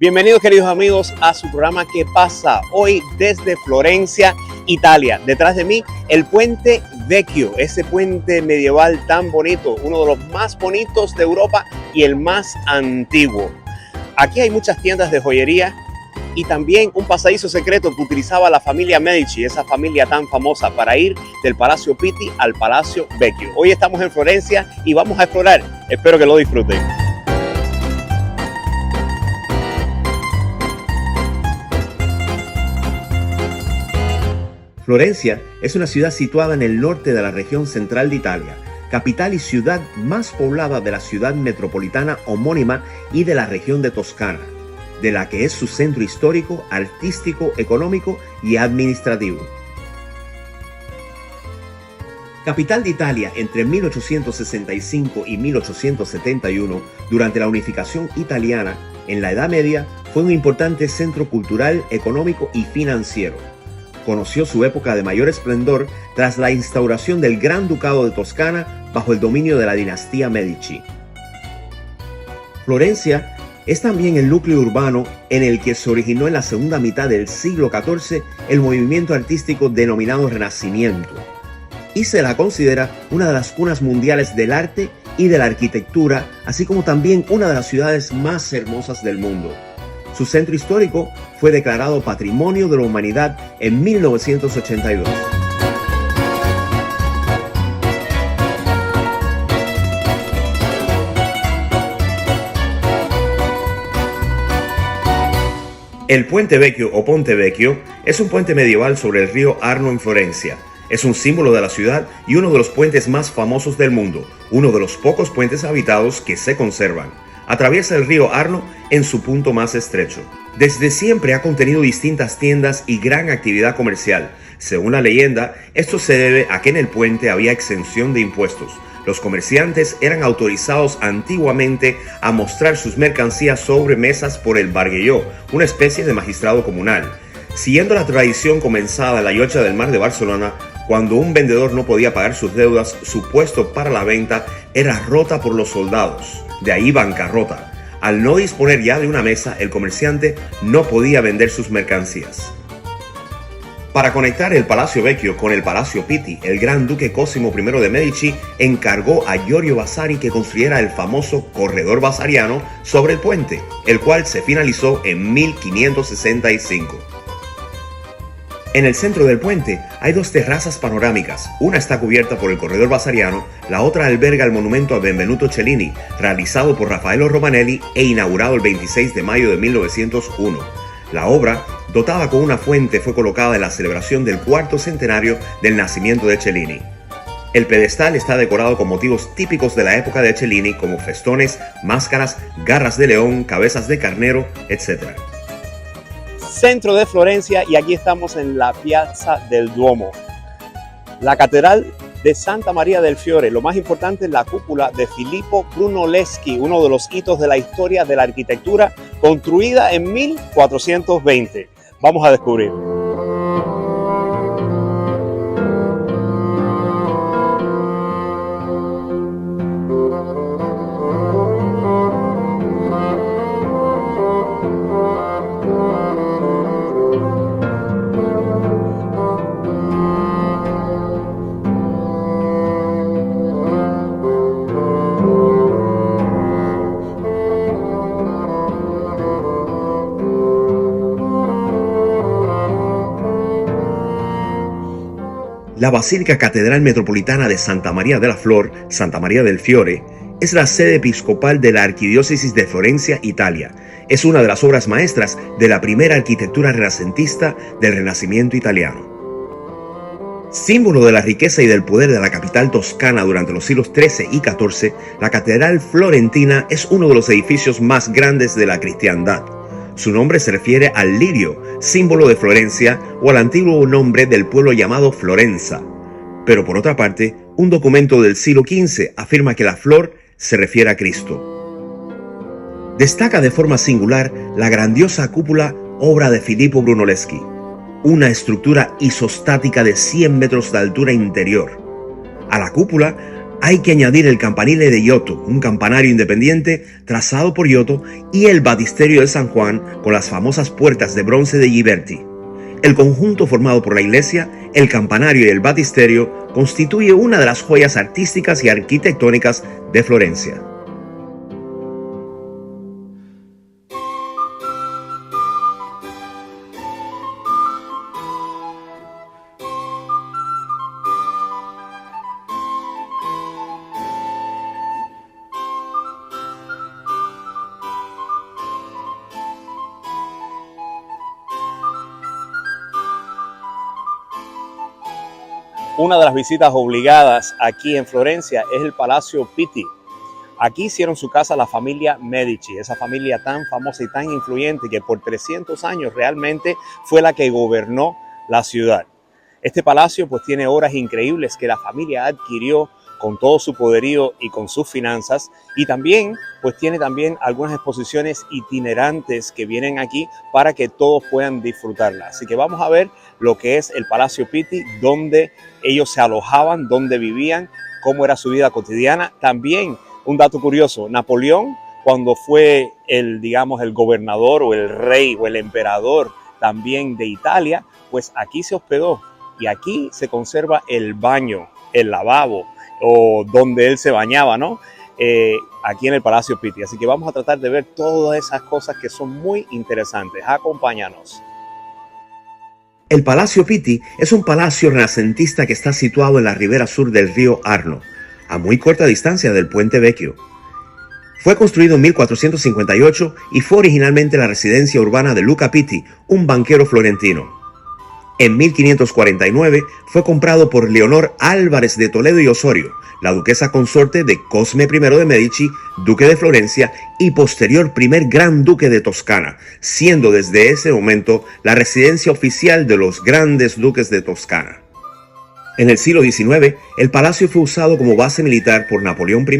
Bienvenidos, queridos amigos, a su programa ¿Qué pasa? Hoy desde Florencia, Italia. Detrás de mí, el Puente Vecchio, ese puente medieval tan bonito, uno de los más bonitos de Europa y el más antiguo. Aquí hay muchas tiendas de joyería y también un pasadizo secreto que utilizaba la familia Medici, esa familia tan famosa, para ir del Palacio Pitti al Palacio Vecchio. Hoy estamos en Florencia y vamos a explorar. Espero que lo disfruten. Florencia es una ciudad situada en el norte de la región central de Italia, capital y ciudad más poblada de la ciudad metropolitana homónima y de la región de Toscana, de la que es su centro histórico, artístico, económico y administrativo. Capital de Italia entre 1865 y 1871, durante la unificación italiana, en la Edad Media, fue un importante centro cultural, económico y financiero. Conoció su época de mayor esplendor tras la instauración del Gran Ducado de Toscana bajo el dominio de la dinastía Medici. Florencia es también el núcleo urbano en el que se originó en la segunda mitad del siglo XIV el movimiento artístico denominado Renacimiento, y se la considera una de las cunas mundiales del arte y de la arquitectura, así como también una de las ciudades más hermosas del mundo. Su centro histórico fue declarado Patrimonio de la Humanidad en 1982. El Puente Vecchio o Ponte Vecchio es un puente medieval sobre el río Arno en Florencia. Es un símbolo de la ciudad y uno de los puentes más famosos del mundo, uno de los pocos puentes habitados que se conservan. Atraviesa el río Arno en su punto más estrecho. Desde siempre ha contenido distintas tiendas y gran actividad comercial. Según la leyenda, esto se debe a que en el puente había exención de impuestos. Los comerciantes eran autorizados antiguamente a mostrar sus mercancías sobre mesas por el barguelló, una especie de magistrado comunal. Siguiendo la tradición comenzada en la Llotja del Mar de Barcelona, cuando un vendedor no podía pagar sus deudas, su puesto para la venta era rota por los soldados. De ahí bancarrota. Al no disponer ya de una mesa, el comerciante no podía vender sus mercancías. Para conectar el Palacio Vecchio con el Palacio Pitti, el gran duque Cosimo I de Medici encargó a Giorgio Vasari que construyera el famoso corredor vasariano sobre el puente, el cual se finalizó en 1565. En el centro del puente hay dos terrazas panorámicas, una está cubierta por el corredor vasariano, la otra alberga el monumento a Benvenuto Cellini, realizado por Raffaello Romanelli e inaugurado el 26 de mayo de 1901. La obra, dotada con una fuente, fue colocada en la celebración del cuarto centenario del nacimiento de Cellini. El pedestal está decorado con motivos típicos de la época de Cellini, como festones, máscaras, garras de león, cabezas de carnero, etc. Centro de Florencia, y aquí estamos en la Piazza del Duomo. La Catedral de Santa María del Fiore, lo más importante es la cúpula de Filippo Brunelleschi, uno de los hitos de la historia de la arquitectura, construida en 1420. Vamos a descubrir. La Basílica Catedral Metropolitana de Santa María de la Flor, Santa María del Fiore, es la sede episcopal de la Arquidiócesis de Florencia, Italia. Es una de las obras maestras de la primera arquitectura renacentista del Renacimiento italiano. Símbolo de la riqueza y del poder de la capital toscana durante los siglos XIII y XIV, la Catedral Florentina es uno de los edificios más grandes de la cristiandad. Su nombre se refiere al lirio, símbolo de Florencia, o al antiguo nombre del pueblo llamado Florenza. Pero por otra parte, un documento del siglo XV afirma que la flor se refiere a Cristo. Destaca de forma singular la grandiosa cúpula, obra de Filippo Brunelleschi, una estructura isostática de 100 metros de altura interior. A la cúpula Hay que añadir el campanile de Giotto, un campanario independiente trazado por Giotto, y el baptisterio de San Juan con las famosas puertas de bronce de Ghiberti. El conjunto formado por la iglesia, el campanario y el baptisterio constituye una de las joyas artísticas y arquitectónicas de Florencia. Una de las visitas obligadas aquí en Florencia es el Palacio Pitti. Aquí hicieron su casa la familia Medici, esa familia tan famosa y tan influyente que por 300 años realmente fue la que gobernó la ciudad. Este palacio pues tiene obras increíbles que la familia adquirió con todo su poderío y con sus finanzas, y también pues tiene también algunas exposiciones itinerantes que vienen aquí para que todos puedan disfrutarla. Así que vamos a ver lo que es el Palacio Pitti, donde ellos se alojaban, donde vivían, cómo era su vida cotidiana. También un dato curioso, Napoleón, cuando fue el gobernador o el rey o el emperador también de Italia, pues aquí se hospedó y aquí se conserva el baño, el lavabo, o donde él se bañaba, ¿no? Aquí en el Palacio Pitti. Así que vamos a tratar de ver todas esas cosas que son muy interesantes. Acompáñanos. El Palacio Pitti es un palacio renacentista que está situado en la ribera sur del río Arno, a muy corta distancia del Puente Vecchio. Fue construido en 1458 y fue originalmente la residencia urbana de Luca Pitti, un banquero florentino. En 1549 fue comprado por Leonor Álvarez de Toledo y Osorio, la duquesa consorte de Cosme I de Medici, duque de Florencia y posterior primer gran duque de Toscana, siendo desde ese momento la residencia oficial de los grandes duques de Toscana. En el siglo XIX, el palacio fue usado como base militar por Napoleón I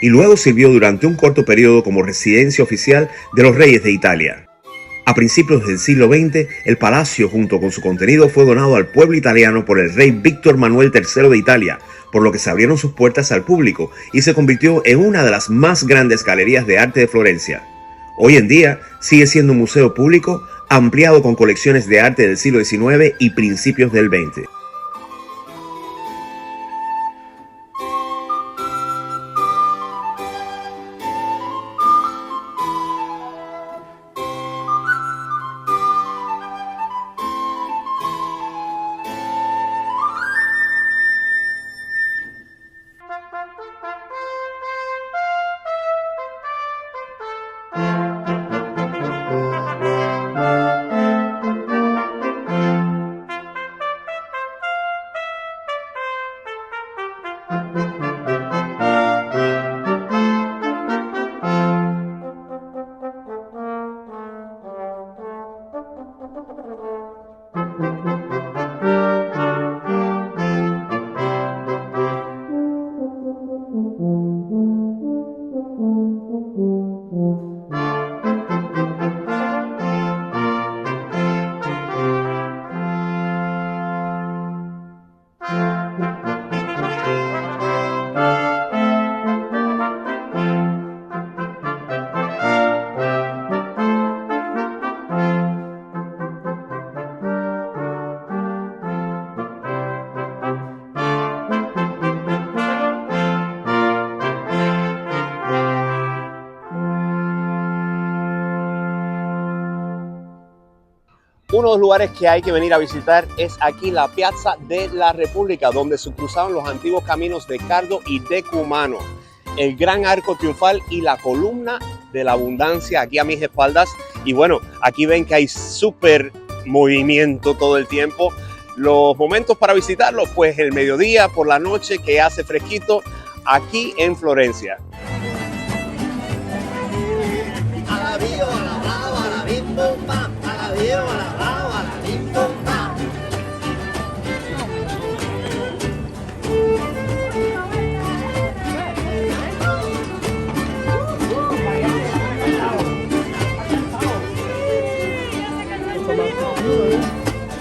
y luego sirvió durante un corto periodo como residencia oficial de los reyes de Italia. A principios del siglo XX, el palacio junto con su contenido fue donado al pueblo italiano por el rey Víctor Manuel III de Italia, por lo que se abrieron sus puertas al público y se convirtió en una de las más grandes galerías de arte de Florencia. Hoy en día sigue siendo un museo público ampliado con colecciones de arte del siglo XIX y principios del XX. Uno de los lugares que hay que venir a visitar es aquí la Piazza de la República, donde se cruzaban los antiguos caminos de Cardo y Decumano. El gran arco triunfal y la columna de la abundancia aquí a mis espaldas. Y bueno, aquí ven que hay súper movimiento todo el tiempo. Los momentos para visitarlo, pues el mediodía, por la noche, que hace fresquito aquí en Florencia.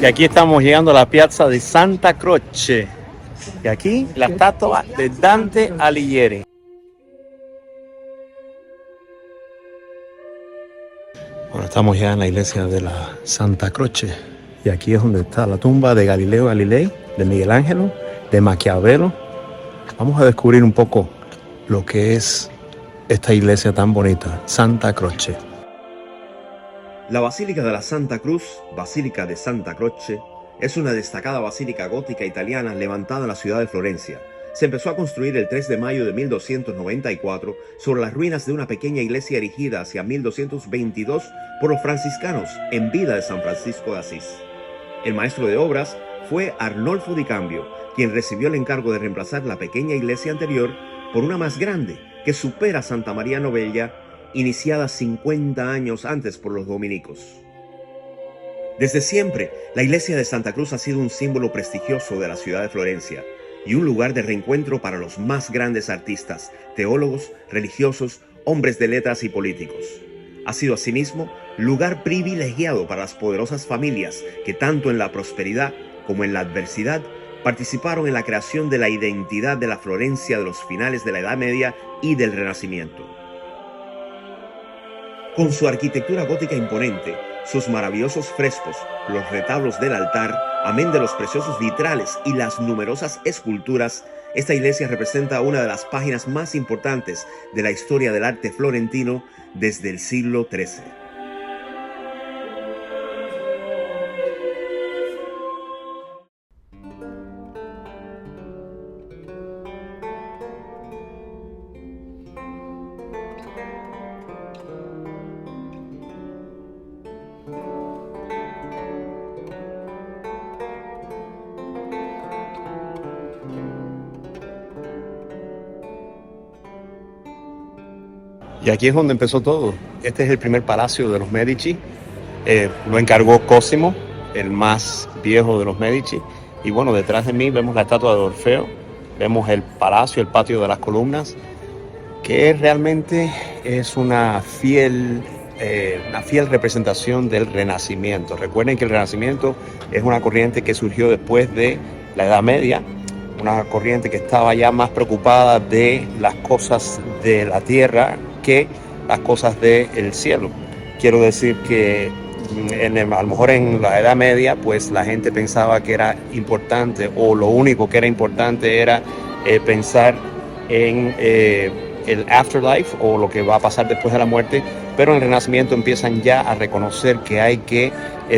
Y aquí estamos llegando a la Piazza de Santa Croce. Y aquí la estatua de Dante Alighieri. Bueno, estamos ya en la iglesia de la Santa Croce. Y aquí es donde está la tumba de Galileo Galilei, de Miguel Ángel, de Maquiavelo. Vamos a descubrir un poco lo que es esta iglesia tan bonita, Santa Croce. La Basílica de la Santa Cruz, Basílica de Santa Croce, es una destacada basílica gótica italiana levantada en la ciudad de Florencia. Se empezó a construir el 3 de mayo de 1294 sobre las ruinas de una pequeña iglesia erigida hacia 1222 por los franciscanos en vida de San Francisco de Asís. El maestro de obras fue Arnolfo di Cambio, quien recibió el encargo de reemplazar la pequeña iglesia anterior por una más grande que supera Santa María Novella, iniciada 50 años antes por los dominicos. Desde siempre, la iglesia de Santa Cruz ha sido un símbolo prestigioso de la ciudad de Florencia y un lugar de reencuentro para los más grandes artistas, teólogos, religiosos, hombres de letras y políticos. Ha sido asimismo lugar privilegiado para las poderosas familias que tanto en la prosperidad como en la adversidad participaron en la creación de la identidad de la Florencia de los finales de la Edad Media y del Renacimiento. Con su arquitectura gótica imponente, sus maravillosos frescos, los retablos del altar, amén de los preciosos vitrales y las numerosas esculturas, esta iglesia representa una de las páginas más importantes de la historia del arte florentino desde el siglo XIII. Y aquí es donde empezó todo. Este es el primer palacio de los Medici. Lo encargó Cosimo, el más viejo de los Medici. Y bueno, detrás de mí vemos la estatua de Orfeo, vemos el palacio, el patio de las columnas, que realmente es una fiel representación del Renacimiento. Recuerden que el Renacimiento es una corriente que surgió después de la Edad Media, una corriente que estaba ya más preocupada de las cosas de la tierra que las cosas del cielo. Quiero decir que a lo mejor en la Edad Media pues la gente pensaba que era importante, o lo único que era importante era pensar en el afterlife o lo que va a pasar después de la muerte, pero en el Renacimiento empiezan ya a reconocer que hay que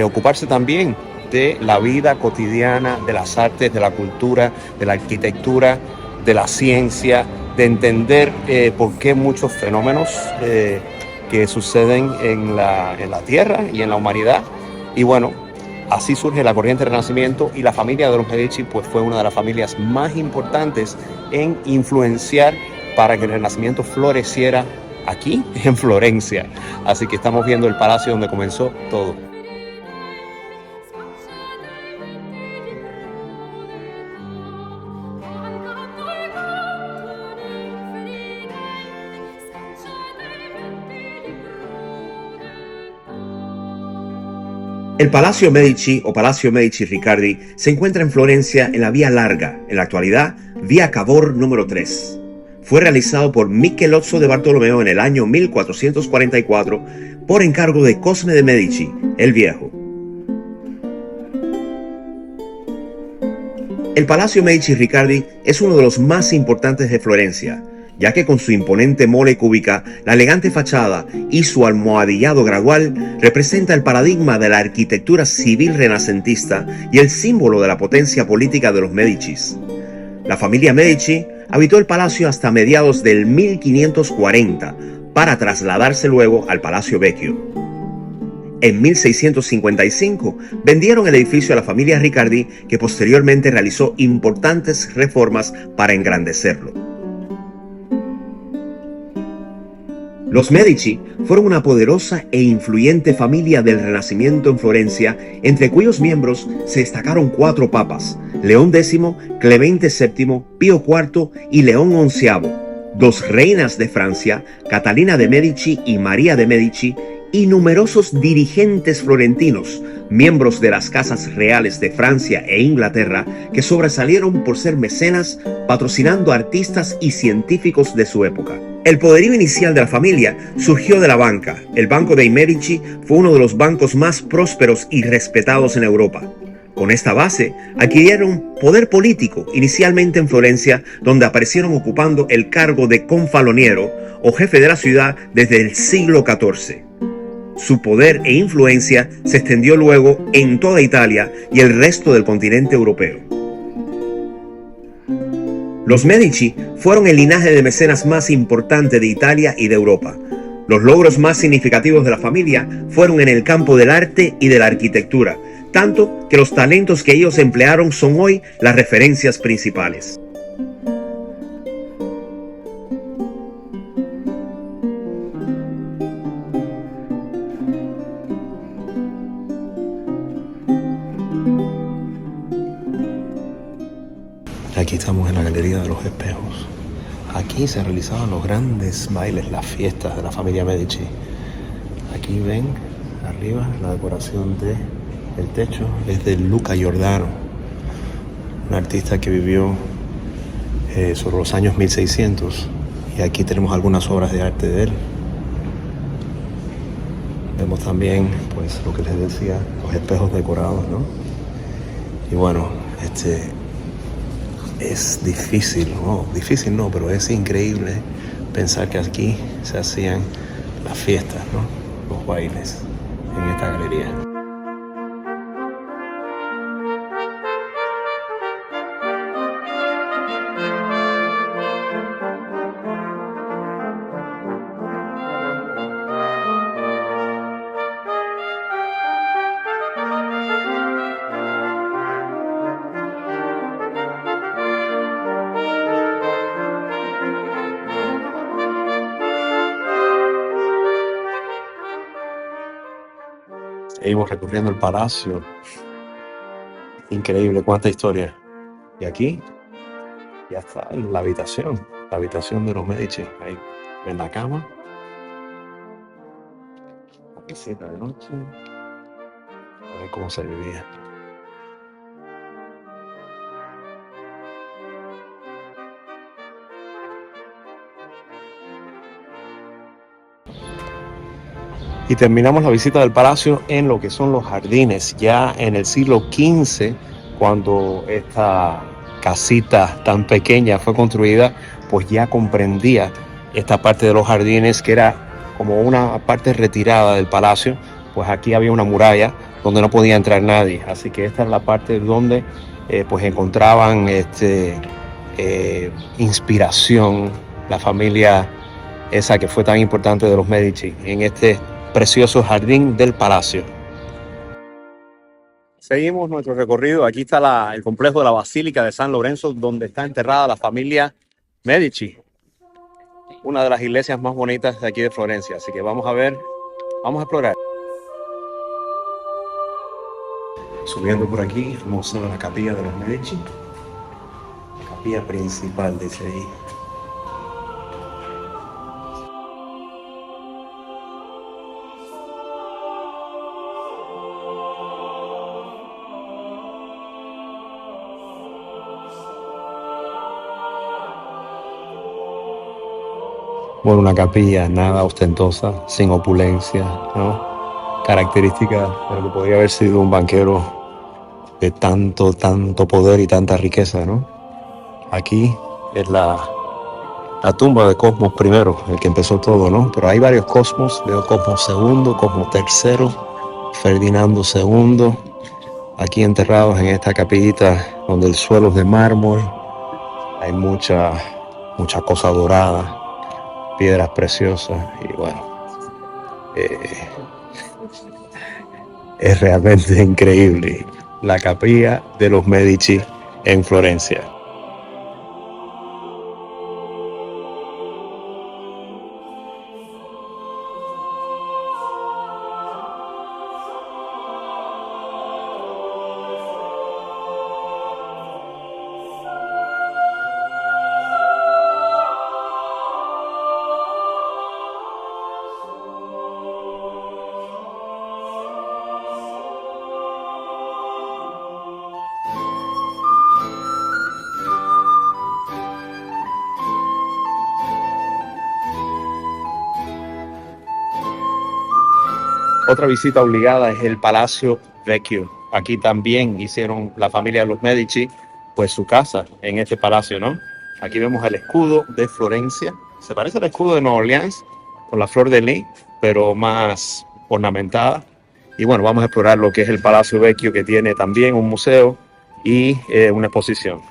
ocuparse también de la vida cotidiana, de las artes, de la cultura, de la arquitectura, de la ciencia, de entender por qué muchos fenómenos que suceden en la Tierra y en la humanidad. Y bueno, así surge la corriente del Renacimiento, y la familia de los Medici pues fue una de las familias más importantes en influenciar para que el Renacimiento floreciera aquí en Florencia. Así que estamos viendo el palacio donde comenzó todo. El Palacio Medici o Palacio Medici Riccardi se encuentra en Florencia en la Vía Larga, en la actualidad Vía Cavour número 3. Fue realizado por Michelozzo de Bartolomeo en el año 1444 por encargo de Cosme de Medici, el Viejo. El Palacio Medici Riccardi es uno de los más importantes de Florencia, ya que con su imponente mole cúbica, la elegante fachada y su almohadillado gradual representa el paradigma de la arquitectura civil renacentista y el símbolo de la potencia política de los Medicis. La familia Medici habitó el palacio hasta mediados del 1540 para trasladarse luego al Palacio Vecchio. En 1655 vendieron el edificio a la familia Riccardi, que posteriormente realizó importantes reformas para engrandecerlo. Los Medici fueron una poderosa e influyente familia del Renacimiento en Florencia, entre cuyos miembros se destacaron 4 papas: León X, Clemente VII, Pío IV y León XI, 2 reinas de Francia, Catalina de Medici y María de Medici, y numerosos dirigentes florentinos, miembros de las casas reales de Francia e Inglaterra, que sobresalieron por ser mecenas, patrocinando artistas y científicos de su época. El poderío inicial de la familia surgió de la banca. El Banco dei Medici fue uno de los bancos más prósperos y respetados en Europa. Con esta base, adquirieron poder político, inicialmente en Florencia, donde aparecieron ocupando el cargo de confaloniero o jefe de la ciudad desde el siglo XIV. Su poder e influencia se extendió luego en toda Italia y el resto del continente europeo. Los Medici fueron el linaje de mecenas más importante de Italia y de Europa. Los logros más significativos de la familia fueron en el campo del arte y de la arquitectura, tanto que los talentos que ellos emplearon son hoy las referencias principales. Aquí estamos en la Galería de los Espejos. Aquí se realizaban los grandes bailes, las fiestas de la familia Medici. Aquí ven arriba la decoración del techo es de Luca Giordano, un artista que vivió sobre los años 1600. Y aquí tenemos algunas obras de arte de él. Vemos también, pues, lo que les decía, los espejos decorados, ¿no? Y bueno, es difícil, no, pero es increíble pensar que aquí se hacían las fiestas, ¿no? Los bailes en esta galería. Seguimos recorriendo el palacio. Increíble, cuánta historia. Y aquí ya está la habitación de los Medici. Ahí en la cama. La visita de noche. A ver cómo se vivía. Y terminamos la visita del palacio en lo que son los jardines, ya en el siglo XV, cuando esta casita tan pequeña fue construida, pues ya comprendía esta parte de los jardines, que era como una parte retirada del palacio. Pues aquí había una muralla donde no podía entrar nadie, así que esta es la parte donde pues encontraban inspiración la familia esa que fue tan importante de los Medici, en este precioso jardín del palacio. Seguimos nuestro recorrido. Aquí está el complejo de la Basílica de San Lorenzo, donde está enterrada la familia Medici, una de las iglesias más bonitas de aquí de Florencia. Así que vamos a ver, vamos a explorar. Subiendo por aquí, vamos a la capilla de los Medici, la capilla principal, dice ahí. Bueno, una capilla nada ostentosa, sin opulencia, ¿no? Característica de lo que podría haber sido un banquero de tanto poder y tanta riqueza, ¿no? Aquí es la tumba de Cosmos I, el que empezó todo, ¿no? Pero hay varios Cosmos, veo Cosmos II, Cosmos III, Ferdinando II, aquí enterrados en esta capillita donde el suelo es de mármol, hay mucha cosa dorada, piedras preciosas y bueno, es realmente increíble la capilla de los Medici en Florencia. Otra visita obligada es el Palacio Vecchio. Aquí también hicieron la familia de los Medici, pues su casa en este palacio, ¿no? Aquí vemos el escudo de Florencia. Se parece al escudo de Nueva Orleans, con la flor de lis, pero más ornamentada. Y bueno, vamos a explorar lo que es el Palacio Vecchio, que tiene también un museo y una exposición.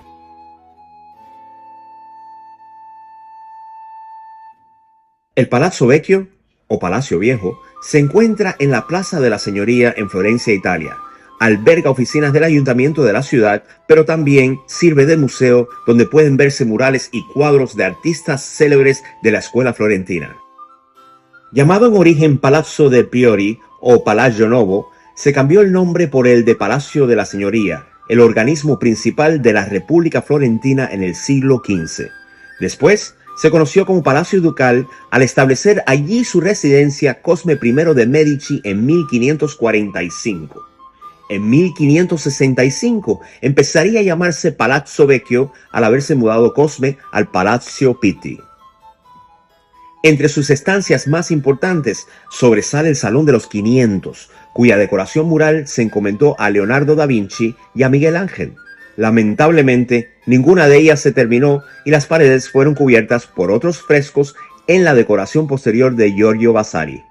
El Palazzo Vecchio, o Palacio Viejo, se encuentra en la Plaza de la Signoria en Florencia, Italia. Alberga oficinas del ayuntamiento de la ciudad, pero también sirve de museo donde pueden verse murales y cuadros de artistas célebres de la escuela florentina. Llamado en origen Palazzo de Priori o Palagio Novo, se cambió el nombre por el de Palacio de la Signoria, el organismo principal de la República Florentina en el siglo XV. Después, se conoció como Palacio Ducal al establecer allí su residencia Cosme I de Medici en 1545. En 1565 empezaría a llamarse Palazzo Vecchio al haberse mudado Cosme al Palazzo Pitti. Entre sus estancias más importantes sobresale el Salón de los 500, cuya decoración mural se encomendó a Leonardo da Vinci y a Miguel Ángel. Lamentablemente, ninguna de ellas se terminó y las paredes fueron cubiertas por otros frescos en la decoración posterior de Giorgio Vasari.